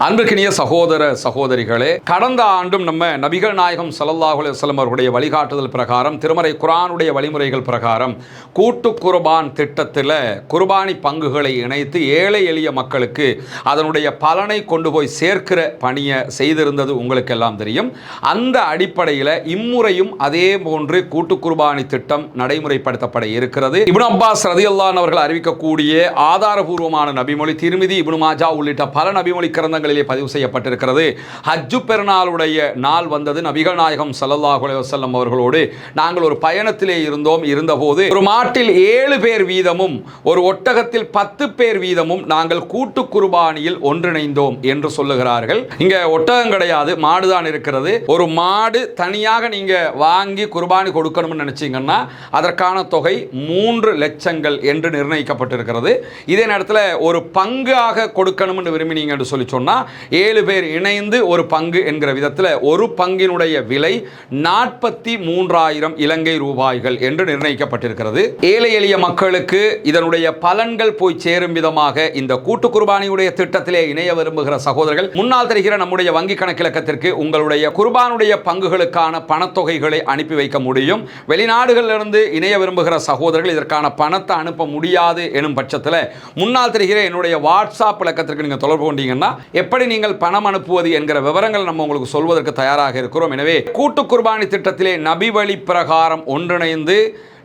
அன்பிற்கினிய சகோதர சகோதரிகளே, கடந்த ஆண்டும் நம்ம நபிகள் நாயகம் ஸல்லல்லாஹு அலைஹி வஸல்லம் அவர்களுடைய வழிகாட்டுதல் பிரகாரம், திருமறை குர்ஆனுடைய வழிமுறைகள் பிரகாரம் கூட்டு குர்பான் திட்டத்தில் குர்பானி பங்குகளை இணைத்து ஏழை எளிய மக்களுக்கு அதனுடைய பலனை கொண்டு போய் சேர்க்கிற பணியை செய்திருந்தது உங்களுக்கு எல்லாம் தெரியும். அந்த அடிப்படையில் இம்முறையும் அதே போன்று கூட்டு குர்பானி திட்டம் நடைமுறைப்படுத்தப்பட இருக்கிறது. இப்னு அப்பாஸ் ரலியல்லாஹு அன்ஹு அவர்கள் அறிவிக்கக்கூடிய ஆதாரபூர்வமான நபிமொழி திர்மிதி, இப்னு மாஜா உள்ளிட்ட பல நபிமொழி கிரந்தங்கள் பதிவு செய்யப்பட்டிருக்கிறது. ஹஜ்ஜு பெருநாளுடைய நாள் வந்தது. நபிகள் நாயகம் ஸல்லல்லாஹு அலைஹி வஸல்லம் அவர்களோடு நாங்கள் ஒரு பயணத்திலே இருந்தபோது ஒரு மாட்டில் 7 பேர் வீதமும் ஒரு ஒட்டகத்தில் 10 பேர் வீதமும் நாங்கள் கூட்டு குர்பானியில் ஒன்றிணைந்தோம் என்று சொல்லுகிறார்கள். இங்க ஒட்டகம் கிடையாது, மாடுதான் இருக்கிறது. ஒரு மாடு தனியாக நீங்க வாங்கி குர்பானி கொடுக்கணும்னு நினைச்சீங்கன்னா அதற்கான தொகை 3 லட்சங்கள் என்று நிர்ணயிக்கப்பட்டிருக்கிறது. இதே நேரத்தில் ஒரு பங்காக கொடுக்கணும்னு விரும்பினீங்க என்று சொல்லி சொன்னா 7 பேர் இணைந்து ஒரு பங்கு என்கிற விதத்தில் ஒரு பங்கினுடைய விலை 43,000 இலங்கை ரூபாய்கள் என்று நிர்ணயிக்கப்பட்டிருக்கிறது. ஏழை எளிய மக்களுக்கு இதனுடைய பலன்கள் போய் சேரும் விதமாக இந்த கூட்டு குர்பானியுடைய திட்டத்திலே இணைய விரும்புகிற சகோதரர்கள் முன்னால் தெரிகிற நம்முடைய வங்கி கணக்கிலக்கத்திற்கு உங்களுடைய குர்பானுடைய பங்குகளுக்கான பணத்தொகைகளை அனுப்பி வைக்க முடியும். வெளிநாடுகளிலிருந்து இணைய விரும்புகிற சகோதரர்கள் இதற்கான பணத்தை அனுப்ப முடியாது எனும் பட்சத்தில் முன்னால் தெரிகிற என்னுடைய வாட்ஸ்அப் இலக்கத்திற்கு நீங்கள் தொடர்பு கொண்டீங்கன்னா எப்படி நீங்கள் பணம் அனுப்புவது என்கிற விவரங்கள் நம்ம உங்களுக்கு சொல்வதற்கு தயாராக இருக்கிறோம். எனவே கூட்டு குர்பானி திட்டத்திலே நபி வழி பிரகாரம் ஒன்றிணைந்து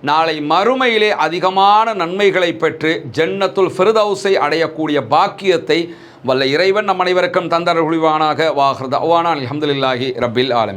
நாளை மறுமையிலே அதிகமான நன்மைகளை பெற்று ஜன்னத்துல் ஃபிர்தௌஸை அடையக்கூடிய பாக்கியத்தை வல்ல இறைவன் நம் அனைவருக்கும் தந்தருள்வானாக. வாஹிர் தஅவானா அல்ஹம்துலில்லாஹி ரப்பில் ஆலமீன்.